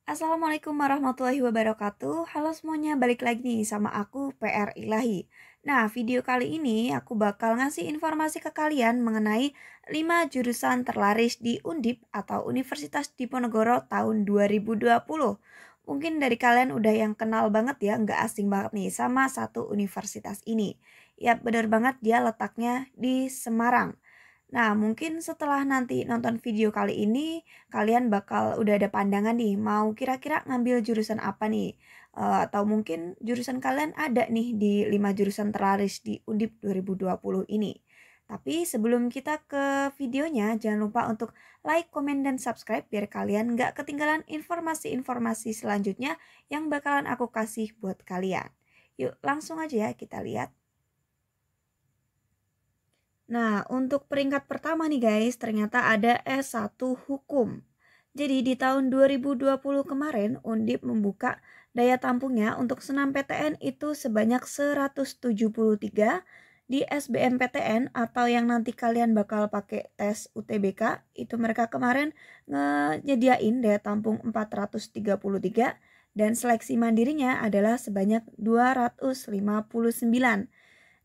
Assalamualaikum warahmatullahi wabarakatuh. Halo semuanya, balik lagi nih sama aku PR Ilahi. Nah, video kali ini aku bakal ngasih informasi ke kalian mengenai 5 jurusan terlaris di Undip atau Universitas Diponegoro tahun 2020. Mungkin dari kalian udah yang kenal banget ya, nggak asing banget nih sama satu universitas ini. Ya bener banget, dia letaknya di Semarang. Nah, mungkin setelah nanti nonton video kali ini, kalian bakal udah ada pandangan nih, mau kira-kira ngambil jurusan apa nih? Atau mungkin jurusan kalian ada nih di 5 jurusan terlaris di Undip 2020 ini. Tapi sebelum kita ke videonya, jangan lupa untuk like, komen, dan subscribe biar kalian nggak ketinggalan informasi-informasi selanjutnya yang bakalan aku kasih buat kalian. Yuk, langsung aja ya kita lihat. Nah, untuk peringkat pertama nih guys, ternyata ada S1 Hukum. Jadi di tahun 2020 kemarin, Undip membuka daya tampungnya untuk SNMPTN itu sebanyak 173, di SBMPTN atau yang nanti kalian bakal pakai tes UTBK, itu mereka kemarin nyediain daya tampung 433 dan seleksi mandirinya adalah sebanyak 259.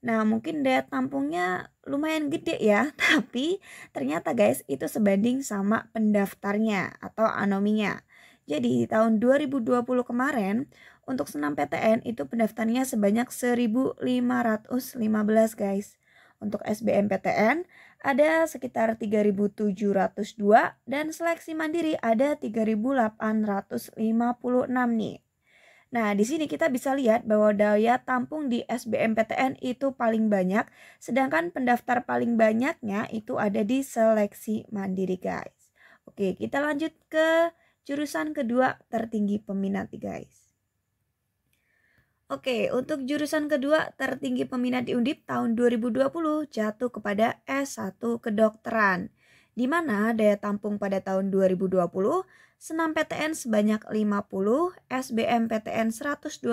Nah, mungkin daya tampungnya lumayan gede ya, tapi ternyata guys itu sebanding sama pendaftarnya atau anominya. Jadi di tahun 2020 kemarin untuk SNMPTN itu pendaftarnya sebanyak 1.515 guys. Untuk SBMPTN ada sekitar 3.702 dan seleksi mandiri ada 3.856 nih. Nah, di sini kita bisa lihat bahwa daya tampung di SBMPTN itu paling banyak, sedangkan pendaftar paling banyaknya itu ada di seleksi mandiri, guys. Oke, kita lanjut ke jurusan kedua tertinggi peminat, guys. Oke, untuk jurusan kedua tertinggi peminat di Undip tahun 2020 jatuh kepada S1 Kedokteran, di mana daya tampung pada tahun 2020 SNMPTN sebanyak 50, SBMPTN 125,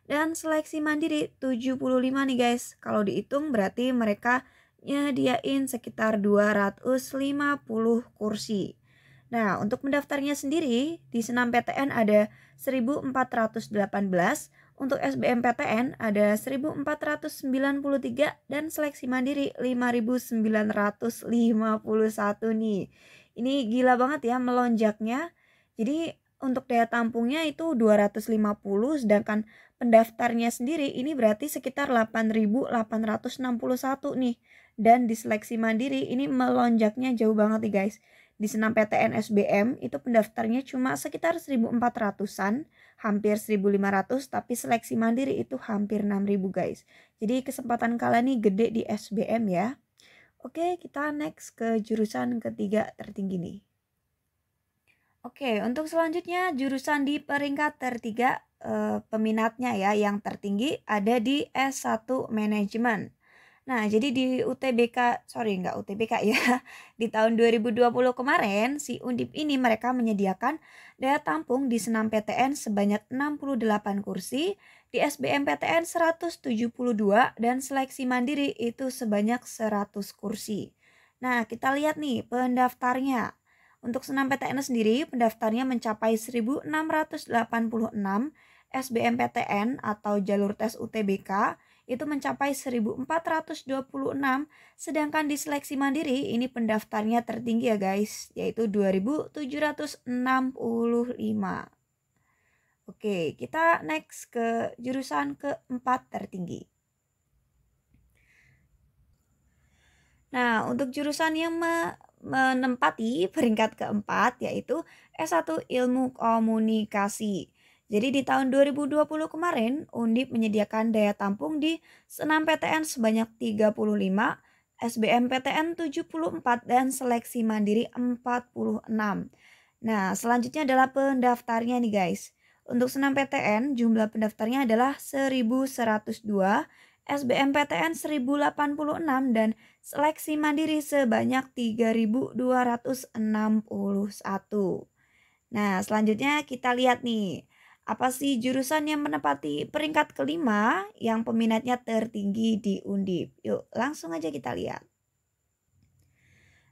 dan seleksi mandiri 75 nih guys. Kalau dihitung berarti mereka nyediain sekitar 250 kursi. Nah, untuk mendaftarnya sendiri di SNMPTN ada 1418, untuk SBMPTN ada 1493 dan seleksi mandiri 5951 nih. Ini gila banget ya melonjaknya. Jadi untuk daya tampungnya itu 250 sedangkan pendaftarnya sendiri ini berarti sekitar 8861 nih. Dan di seleksi mandiri ini melonjaknya jauh banget nih guys. Di SNMPTN SBM itu pendaftarnya cuma sekitar 1400-an, hampir 1500, tapi seleksi mandiri itu hampir 6000 guys. Jadi kesempatan kalian nih gede di SBM ya. Oke, kita next ke jurusan ketiga tertinggi nih. Oke, untuk selanjutnya jurusan di peringkat tertiga peminatnya ya yang tertinggi ada di S1 Manajemen. Nah, jadi di nggak UTBK ya. Di tahun 2020 kemarin, si Undip ini mereka menyediakan daya tampung di SNMPTN sebanyak 68 kursi, di SBMPTN 172, dan seleksi mandiri itu sebanyak 100 kursi. Nah, kita lihat nih pendaftarnya. Untuk SNMPTN sendiri, pendaftarnya mencapai 1.686, SBMPTN atau jalur tes UTBK itu mencapai 1.426, sedangkan di seleksi mandiri ini pendaftarnya tertinggi ya guys, yaitu 2.765. Oke, kita next ke jurusan keempat tertinggi. Nah, untuk jurusan yang menempati peringkat keempat yaitu S1 Ilmu Komunikasi. Jadi di tahun 2020 kemarin, Undip menyediakan daya tampung di SNMPTN sebanyak 35, SBMPTN 74, dan seleksi mandiri 46. Nah, selanjutnya adalah pendaftarnya nih guys. Untuk SNMPTN, jumlah pendaftarnya adalah 1102, SBMPTN 1086, dan seleksi mandiri sebanyak 3261. Nah, selanjutnya kita lihat nih, apa sih jurusan yang menempati peringkat kelima yang peminatnya tertinggi di Undip? Yuk, langsung aja kita lihat.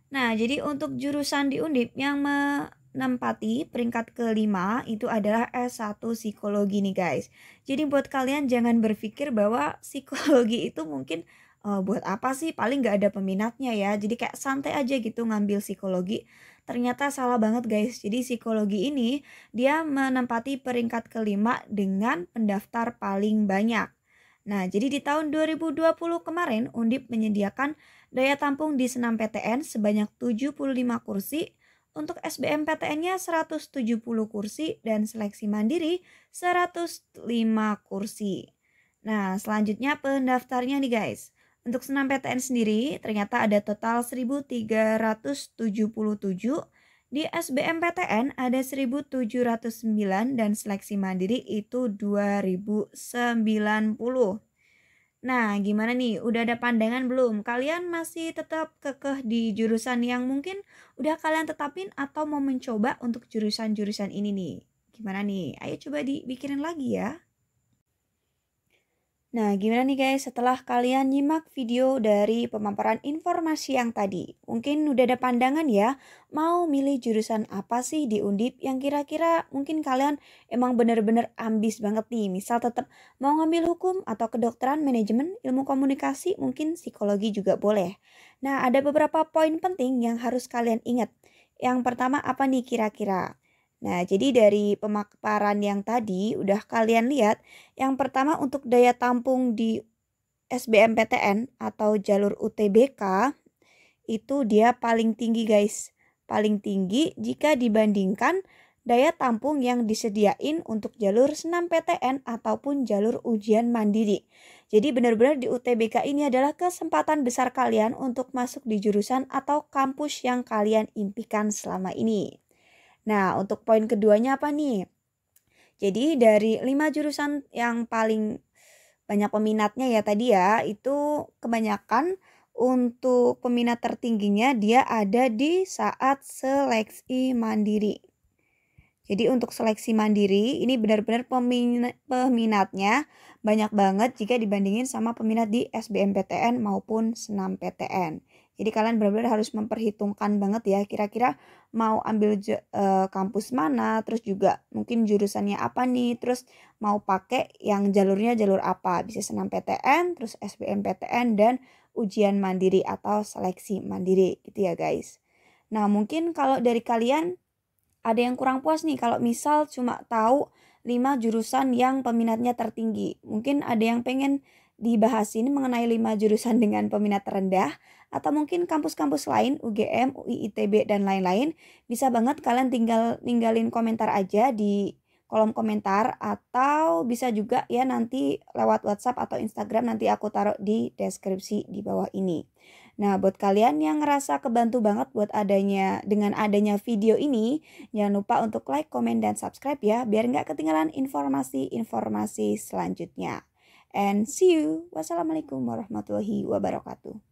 Nah, jadi untuk jurusan di Undip yang menempati peringkat kelima itu adalah S1 Psikologi nih guys. Jadi buat kalian jangan berpikir bahwa psikologi itu mungkin buat apa sih, paling nggak ada peminatnya ya. Jadi kayak santai aja gitu ngambil psikologi. Ternyata salah banget guys. Jadi psikologi ini dia menempati peringkat kelima dengan pendaftar paling banyak. Nah, jadi di tahun 2020 kemarin Undip menyediakan daya tampung di senam PTN sebanyak 75 kursi, untuk SBMPTN-nya 170 kursi dan seleksi mandiri 105 kursi. Nah, selanjutnya pendaftarnya nih guys. Untuk senam PTN sendiri ternyata ada total 1.377, di SBMPTN ada 1.709 dan seleksi mandiri itu 2.090. Nah, gimana nih? Udah ada pandangan belum? Kalian masih tetap kekeh di jurusan yang mungkin udah kalian tetapin atau mau mencoba untuk jurusan-jurusan ini nih? Gimana nih? Ayo coba dipikirin lagi ya. Nah, gimana nih guys setelah kalian nyimak video dari pemaparan informasi yang tadi? Mungkin udah ada pandangan ya, mau milih jurusan apa sih di Undip yang kira-kira mungkin kalian emang bener-bener ambis banget nih. Misal tetap mau ngambil hukum atau kedokteran, manajemen, ilmu komunikasi, mungkin psikologi juga boleh. Nah, ada beberapa poin penting yang harus kalian ingat. Yang pertama apa nih kira-kira? Nah, jadi dari pemaparan yang tadi udah kalian lihat, yang pertama untuk daya tampung di SBMPTN atau jalur UTBK itu dia paling tinggi guys. Paling tinggi jika dibandingkan daya tampung yang disediain untuk jalur senam PTN ataupun jalur ujian mandiri. Jadi benar-benar di UTBK ini adalah kesempatan besar kalian untuk masuk di jurusan atau kampus yang kalian impikan selama ini. Nah, untuk poin keduanya apa nih? Jadi dari 5 jurusan yang paling banyak peminatnya ya tadi ya, itu kebanyakan untuk peminat tertingginya dia ada di saat seleksi mandiri. Jadi untuk seleksi mandiri ini benar-benar peminatnya banyak banget jika dibandingin sama peminat di SBMPTN maupun senam PTN. Jadi kalian benar-benar harus memperhitungkan banget ya kira-kira mau ambil kampus mana, terus juga mungkin jurusannya apa nih, terus mau pakai yang jalurnya jalur apa, bisa senam PTN, terus SBMPTN dan ujian mandiri atau seleksi mandiri gitu ya guys. Nah mungkin kalau dari kalian ada yang kurang puas nih kalau misal cuma tahu 5 jurusan yang peminatnya tertinggi. Mungkin ada yang pengen dibahasin mengenai 5 jurusan dengan peminat rendah, atau mungkin kampus-kampus lain, UGM, UI, ITB, dan lain-lain. Bisa banget kalian tinggal ninggalin komentar aja di kolom komentar, atau bisa juga ya nanti lewat WhatsApp atau Instagram, nanti aku taruh di deskripsi di bawah ini. Nah, buat kalian yang ngerasa kebantu banget dengan adanya video ini, jangan lupa untuk like, komen, dan subscribe ya, biar nggak ketinggalan informasi-informasi selanjutnya. And see you. Wassalamualaikum warahmatullahi wabarakatuh.